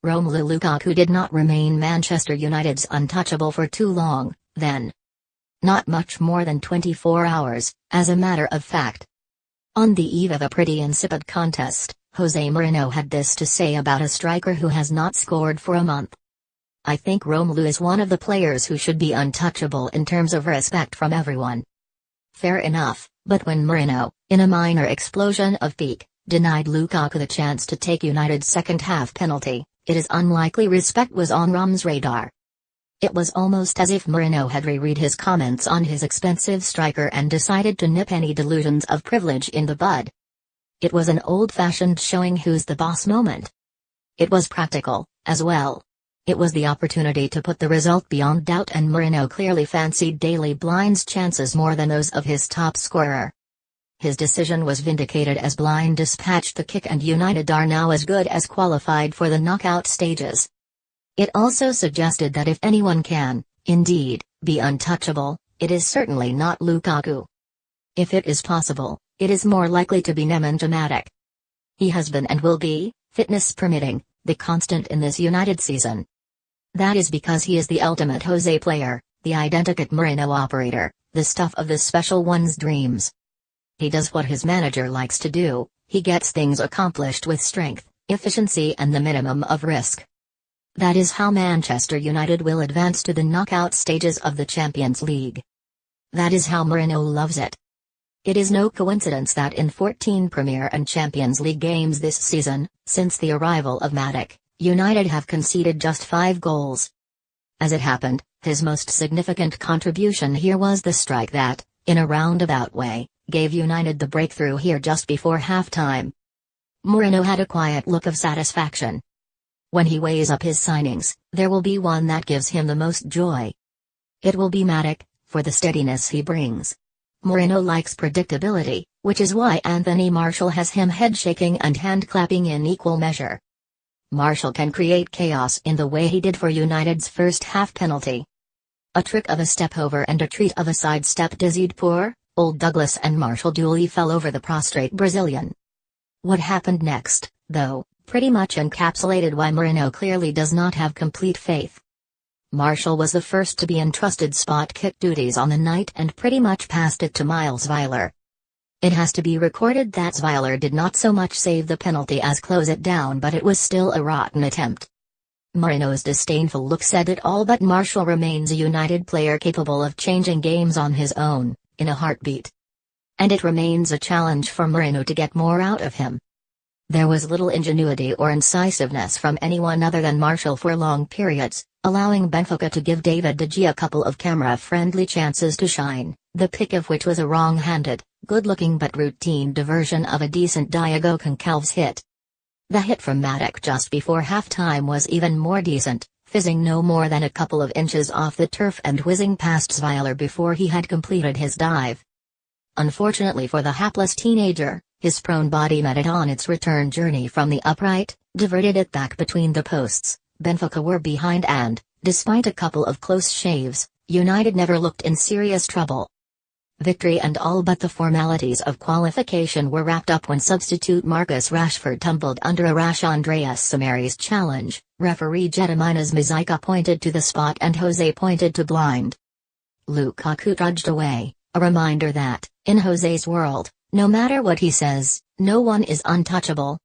Romelu Lukaku did not remain Manchester United's untouchable for too long, then. Not much more than 24 hours, as a matter of fact. On the eve of a pretty insipid contest, Jose Mourinho had this to say about a striker who has not scored for a month. "I think Romelu is one of the players who should be untouchable in terms of respect from everyone." Fair enough, but when Mourinho, in a minor explosion of pique, denied Lukaku the chance to take United's second-half penalty, it is unlikely respect was on Rom's radar. It was almost as if Mourinho had reread his comments on his expensive striker and decided to nip any delusions of privilege in the bud. It was an old-fashioned showing who's the boss moment. It was practical, as well. It was the opportunity to put the result beyond doubt, and Mourinho clearly fancied Daily Blind's chances more than those of his top scorer. His decision was vindicated as Blind dispatched the kick, and United are now as good as qualified for the knockout stages. It also suggested that if anyone can, indeed, be untouchable, it is certainly not Lukaku. If it is possible, it is more likely to be Nemanja Matic. He has been and will be, fitness permitting, the constant in this United season. That is because he is the ultimate Jose player, the identikit Mourinho operator, the stuff of the special one's dreams. He does what his manager likes to do, he gets things accomplished with strength, efficiency and the minimum of risk. That is how Manchester United will advance to the knockout stages of the Champions League. That is how Mourinho loves it. It is no coincidence that in 14 Premier and Champions League games this season, since the arrival of Matic, United have conceded just 5 goals. As it happened, his most significant contribution here was the strike that, in a roundabout way, gave United the breakthrough here just before halftime. Mourinho had a quiet look of satisfaction. When he weighs up his signings, there will be one that gives him the most joy. It will be Matic, for the steadiness he brings. Mourinho likes predictability, which is why Anthony Martial has him head-shaking and hand-clapping in equal measure. Martial can create chaos in the way he did for United's first-half penalty. A trick of a step-over and a treat of a sidestep dizzied poor, old Douglas, and Martial duly fell over the prostrate Brazilian. What happened next, though, pretty much encapsulated why Mourinho clearly does not have complete faith. Martial was the first to be entrusted spot kick duties on the night and pretty much passed it to Miles Weiler. It has to be recorded that Weiler did not so much save the penalty as close it down, but it was still a rotten attempt. Mourinho's disdainful look said it all, but Martial remains a United player capable of changing games on his own, in a heartbeat. And it remains a challenge for Mourinho to get more out of him. There was little ingenuity or incisiveness from anyone other than Martial for long periods, allowing Benfica to give David De Gea a couple of camera-friendly chances to shine, the pick of which was a wrong-handed, good-looking but routine diversion of a decent Diogo Goncalves hit. The hit from Matic just before halftime was even more decent, fizzing no more than a couple of inches off the turf and whizzing past Weiler before he had completed his dive. Unfortunately for the hapless teenager, his prone body met it on its return journey from the upright, diverted it back between the posts. Benfica were behind and, despite a couple of close shaves, United never looked in serious trouble. Victory and all but the formalities of qualification were wrapped up when substitute Marcus Rashford tumbled under a rash Andreas Samari's challenge. Referee Gediminas Mazica pointed to the spot and Jose pointed to Blind. Lukaku trudged away, a reminder that, in Jose's world, no matter what he says, no one is untouchable.